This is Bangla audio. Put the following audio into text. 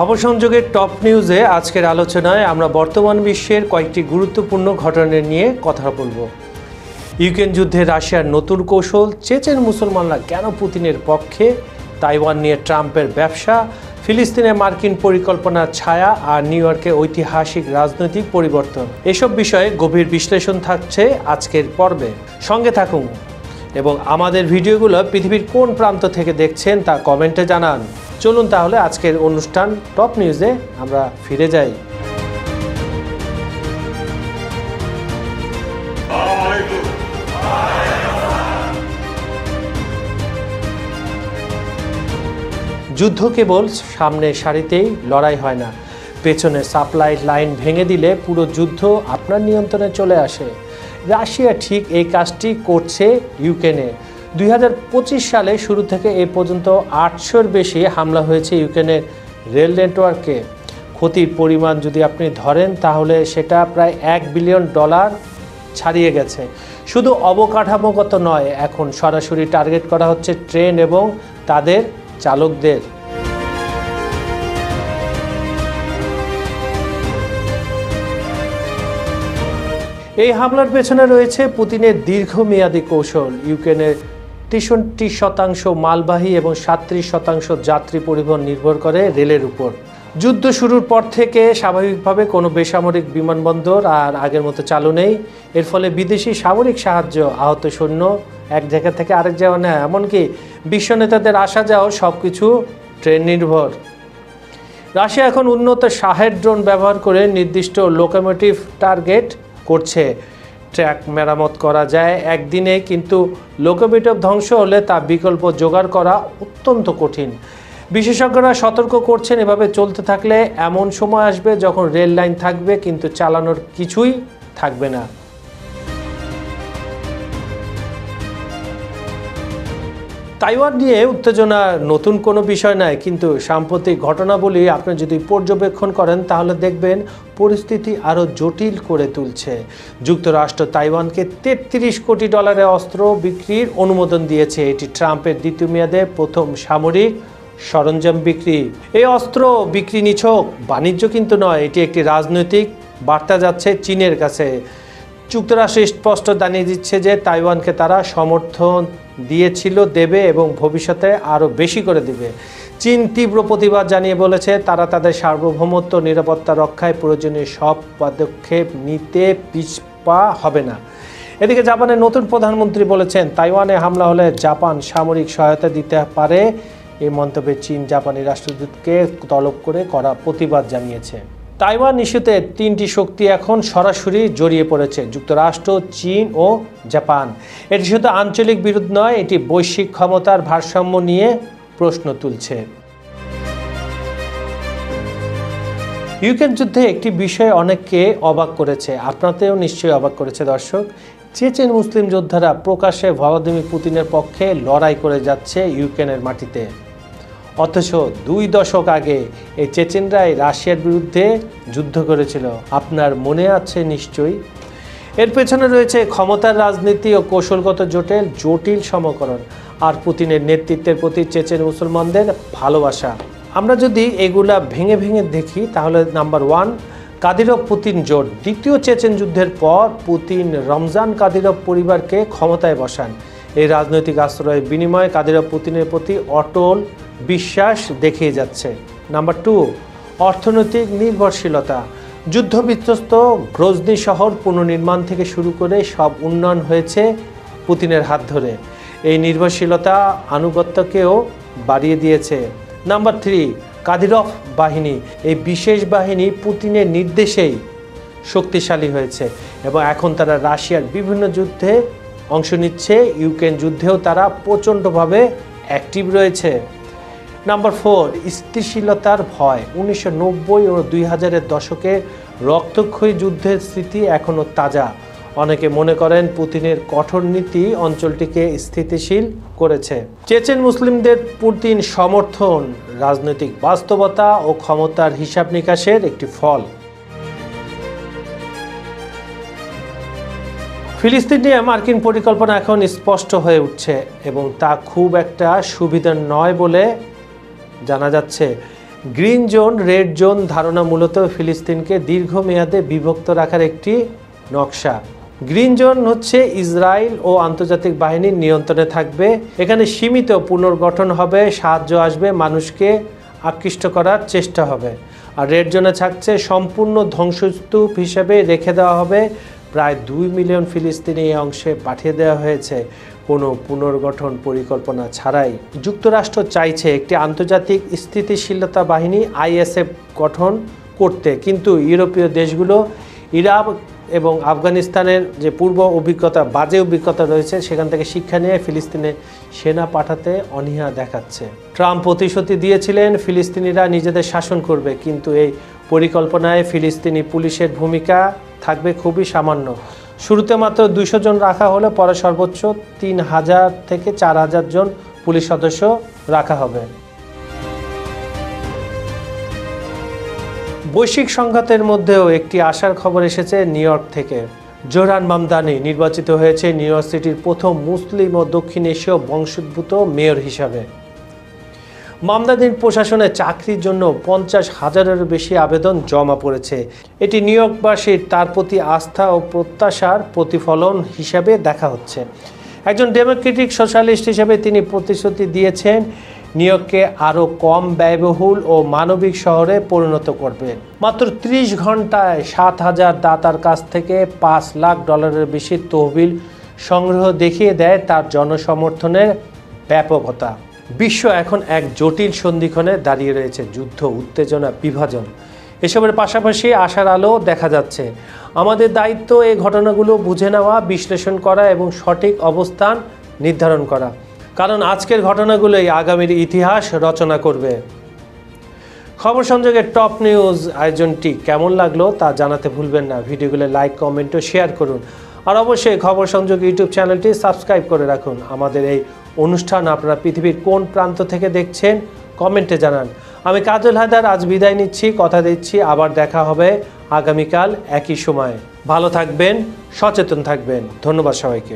খবর সংযোগের টপ নিউজে আজকের আলোচনায় আমরা বর্তমান বিশ্বের কয়েকটি গুরুত্বপূর্ণ ঘটনা নিয়ে কথা বলবো। ইউক্রেন যুদ্ধে রাশিয়ার নতুন কৌশল, চেচেন মুসলমানরা কেন পুতিনের পক্ষে, তাইওয়ান নিয়ে ট্রাম্পের ব্যবসা, ফিলিস্তিনে মার্কিন পরিকল্পনার ছায়া আর নিউ ইয়র্কে ঐতিহাসিক রাজনৈতিক পরিবর্তন, এসব বিষয়ে গভীর বিশ্লেষণ থাকছে আজকের পর্বে। সঙ্গে থাকুন এবং আমাদের ভিডিওগুলো পৃথিবীর কোন প্রান্ত থেকে দেখছেন তা কমেন্টে জানান। চলুন তাহলে আজকের অনুষ্ঠান টপ নিউজে আমরা ফিরে যাই। যুদ্ধ কেবল সামনে সারিতেই লড়াই হয় না, পেছনে সাপ্লাই লাইন ভেঙে দিলে পুরো যুদ্ধ আপনার নিয়ন্ত্রণে চলে আসে। রাশিয়া ঠিক এই কাজটি করছে ইউক্রেনে। 2025 সালে শুরু থেকে এ পর্যন্ত 800-র বেশি হামলা হয়েছে ইউক্রেনের রেল নেটওয়ার্কে। ক্ষতির পরিমাণ যদি আপনি ধরেন তাহলে সেটা প্রায় $1 বিলিয়ন ছাড়িয়ে গেছে। শুধু অবকাঠামোগত নয়, এখন সরাসরি টার্গেট করা হচ্ছে ট্রেন এবং তাদের চালকদের। এই হামলার পেছনে রয়েছে পুতিনের দীর্ঘমেয়াদী কৌশল। ইউক্রেনের 63% মালবাহী এবং 37% যাত্রী পরিবহন নির্ভর করে রেলের উপর। যুদ্ধ শুরুর পর থেকে স্বাভাবিকভাবে কোনো বেসামরিক বিমানবন্দর আর আগের মতো চালু নেই। এর ফলে বিদেশি সামরিক সাহায্য, আহত সৈন্য এক জায়গা থেকে আরেক জায়গা নেয়, এমনকি বিশ্ব নেতাদের আসা যাওয়া সব কিছু ট্রেন নির্ভর। রাশিয়া এখন উন্নত শাহেড ড্রোন ব্যবহার করে নির্দিষ্ট লোকোমোটিভ টার্গেট করছে। ট্র্যাক মেরামত করা যায় একদিনে, কিন্তু লোকোমোটিভ ধ্বংস হলে তা বিকল্প জোগাড় করা অত্যন্ত কঠিন। বিশেষজ্ঞরা সতর্ক করছেন, এভাবে চলতে থাকলে এমন সময় আসবে যখন রেল লাইন থাকবে কিন্তু চালানোর কিছুই থাকবে না। তাইওয়ান নিয়ে উত্তেজনা নতুন কোনো বিষয় নয়, কিন্তু সাম্প্রতিক ঘটনাবলী আপনি যদি পর্যবেক্ষণ করেন তাহলে দেখবেন পরিস্থিতি আরও জটিল করে তুলছে। যুক্তরাষ্ট্র তাইওয়ানকে $33 কোটি অস্ত্র বিক্রির অনুমোদন দিয়েছে। এটি ট্রাম্পের দ্বিতীয় মেয়াদে প্রথম সামরিক সরঞ্জাম বিক্রি। এই অস্ত্র বিক্রি নিছক বাণিজ্য কিন্তু নয়, এটি একটি রাজনৈতিক বার্তা যাচ্ছে চীনের কাছে। যুক্তরাষ্ট্র স্পষ্ট জানিয়ে দিচ্ছে যে তাইওয়ানকে তারা সমর্থন দিয়েছিল, দেবে এবং ভবিষ্যতে আরও বেশি করে দেবে। চীন তীব্র প্রতিবাদ জানিয়ে বলেছে তারা তাদের সার্বভৌমত্ব নিরাপত্তা রক্ষায় প্রয়োজনীয় সব পদক্ষেপ নিতে পিছপা হবে না। এদিকে জাপানের নতুন প্রধানমন্ত্রী বলেছেন তাইওয়ানে হামলা হলে জাপান সামরিক সহায়তা দিতে পারে। এই মন্তব্যে চীন জাপানি রাষ্ট্রদূতকে তলব করে কড়া প্রতিবাদ জানিয়েছে। তাইওয়ান ইস্যুতে তিনটি শক্তি এখন সরাসরি জড়িয়ে পড়েছে: যুক্তরাষ্ট্র, চীন ও জাপান। এটি শুধু আঞ্চলিক বিরোধ নয়, এটি বৈশ্বিক ক্ষমতার ভারসাম্য নিয়ে প্রশ্ন তুলছে। ইউক্রেন যুদ্ধে একটি বিষয় অনেককে অবাক করেছে, আপনাতেও নিশ্চয়ই অবাক করেছে দর্শক। চেচেন মুসলিম যোদ্ধারা প্রকাশ্যে ভ্লাদিমির পুতিনের পক্ষে লড়াই করে যাচ্ছে ইউক্রেনের মাটিতে। অথচ 2 দশক আগে এই চেচেনরাই রাশিয়ার বিরুদ্ধে যুদ্ধ করেছিল, আপনার মনে আছে নিশ্চয়ই। এর পেছনে রয়েছে ক্ষমতার রাজনীতি ও কৌশলগত জটিল সমীকরণ আর পুতিনের নেতৃত্বের প্রতি চেচেন মুসলমানদের ভালোবাসা। আমরা যদি এগুলা ভেঙে ভেঙে দেখি তাহলে নাম্বার 1, কাদিরভ পুতিন জোট। দ্বিতীয় চেচেন যুদ্ধের পর পুতিন রমজান কাদিরভ পরিবারকে ক্ষমতায় বসান। এই রাজনৈতিক আশ্রয়ের বিনিময়ে কাদিরভ পুতিনের প্রতি অটল বিশ্বাস দেখিয়ে যাচ্ছে। নাম্বার 2, অর্থনৈতিক নির্ভরশীলতা। যুদ্ধ বিধ্বস্ত গ্রোজনি শহর পুনর্নির্মাণ থেকে শুরু করে সব উন্নয়ন হয়েছে পুতিনের হাত ধরে। এই নির্ভরশীলতা আনুগত্যকেও বাড়িয়ে দিয়েছে। নাম্বার 3, কাদিরভ বাহিনী। এই বিশেষ বাহিনী পুতিনের নির্দেশেই শক্তিশালী হয়েছে এবং এখন তারা রাশিয়ার বিভিন্ন যুদ্ধে অংশ নিচ্ছে। ইউক্রেন যুদ্ধেও তারা প্রচণ্ডভাবে অ্যাক্টিভ রয়েছে। নাম্বার 4, স্থিতিশীলতার ভয়। 1990 ও 2000-এর দশকে রক্তক্ষয়ী যুদ্ধের স্মৃতি এখনও তাজা। অনেকে মনে করেন পুতিনের কঠোর নীতি অঞ্চলটিকে স্থিতিশীল করেছে। চেচেন মুসলিমদের পুতিন সমর্থন রাজনৈতিক বাস্তবতা ও ক্ষমতার হিসাব নিকাশের একটি ফল। ফিলিস্তিন নিয়ে মার্কিন পরিকল্পনা এখন স্পষ্ট হয়ে উঠছে এবং তা খুব একটা সুবিধার নয় বলে জানা যাচ্ছে। গ্রিন জোন, রেড জোন ধারণা মূলত ফিলিস্তিনকে দীর্ঘমেয়াদে বিভক্ত রাখার একটি নকশা। গ্রিন জোন হচ্ছে ইসরায়েল ও আন্তর্জাতিক বাহিনীর নিয়ন্ত্রণে থাকবে। এখানে সীমিত পুনর্গঠন হবে, সাহায্য আসবে, মানুষকে আকৃষ্ট করার চেষ্টা হবে। আর রেড জোনে থাকছে সম্পূর্ণ ধ্বংসস্তূপ হিসেবে রেখে দেওয়া হবে। প্রায় 2 মিলিয়ন ফিলিস্তিনি এই অংশে পাঠিয়ে দেওয়া হয়েছে কোনো পুনর্গঠন পরিকল্পনা ছাড়াই। যুক্তরাষ্ট্র চাইছে একটি আন্তর্জাতিক স্থিতিশীলতা বাহিনী ISF গঠন করতে, কিন্তু ইউরোপীয় দেশগুলো ইরাক এবং আফগানিস্তানের যে পূর্ব অভিজ্ঞতা, বাজে অভিজ্ঞতা রয়েছে, সেখান থেকে শিক্ষা নিয়ে ফিলিস্তিনে সেনা পাঠাতে অনীহা দেখাচ্ছে। ট্রাম্প প্রতিশ্রুতি দিয়েছিলেন ফিলিস্তিনিরা নিজেদের শাসন করবে, কিন্তু এই পরিকল্পনায় ফিলিস্তিনি পুলিশের ভূমিকা থাকবে খুবই সামান্য। শুরুতে মাত্র 200 জন রাখা হলে পরে সর্বোচ্চ 3000 থেকে 4000 জন পুলিশ সদস্য রাখা হবে। বৈশ্বিক সংঘাতের মধ্যেও একটি আশার খবর এসেছে নিউ ইয়র্ক থেকে। জোহরান মামদানি নির্বাচিত হয়েছে নিউ ইয়র্ক সিটির প্রথম মুসলিম ও দক্ষিণ এশীয় বংশোদ্ভূত মেয়র হিসাবে। মামদানির প্রশাসনে চাকরির জন্য 50,000-এরও বেশি আবেদন জমা পড়েছে। এটি নিউ ইয়র্কবাসীর তার প্রতি আস্থা ও প্রত্যাশার প্রতিফলন হিসাবে দেখা হচ্ছে। একজন ডেমোক্রেটিক সোশ্যালিস্ট হিসেবে তিনি প্রতিশ্রুতি দিয়েছেন নিউ ইয়র্ককে আরও কম ব্যয়বহুল ও মানবিক শহরে পরিণত করবে। মাত্র 30 ঘন্টায় 7,000 দাতার কাছ থেকে $5 লাখ বেশি তহবিল সংগ্রহ দেখিয়ে দেয় তার জনসমর্থনের ব্যাপকতা। বিশ্ব এখন এক জটিল সন্ধিক্ষণে দাঁড়িয়ে রয়েছে। যুদ্ধ, উত্তেজনা, বিভাজন, এসবের পাশাপাশি আশার আলো দেখা যাচ্ছে। আমাদের দায়িত্ব এই ঘটনাগুলো বুঝে নেওয়া, বিশ্লেষণ করা এবং সঠিক অবস্থান নির্ধারণ করা, কারণ আজকের ঘটনাগুলোই আগামীর ইতিহাস রচনা করবে। খবর সংযোগের টপ নিউজ আয়োজনটি কেমন লাগলো তা জানাতে ভুলবেন না। ভিডিওগুলো লাইক, কমেন্ট ও শেয়ার করুন। আর অবশ্যই খবর সংযোগ ইউটিউব চ্যানেলটি সাবস্ক্রাইব করে রাখুন। আমাদের এই অনুষ্ঠান আপনারা পৃথিবীর কোন প্রান্ত থেকে দেখছেন কমেন্টে জানান। আমি কাজল হায়দার আজ বিদায় নিচ্ছি, কথা দিচ্ছি আবার দেখা হবে আগামীকাল একই সময়ে। ভালো থাকবেন, সচেতন থাকবেন। ধন্যবাদ সবাইকে।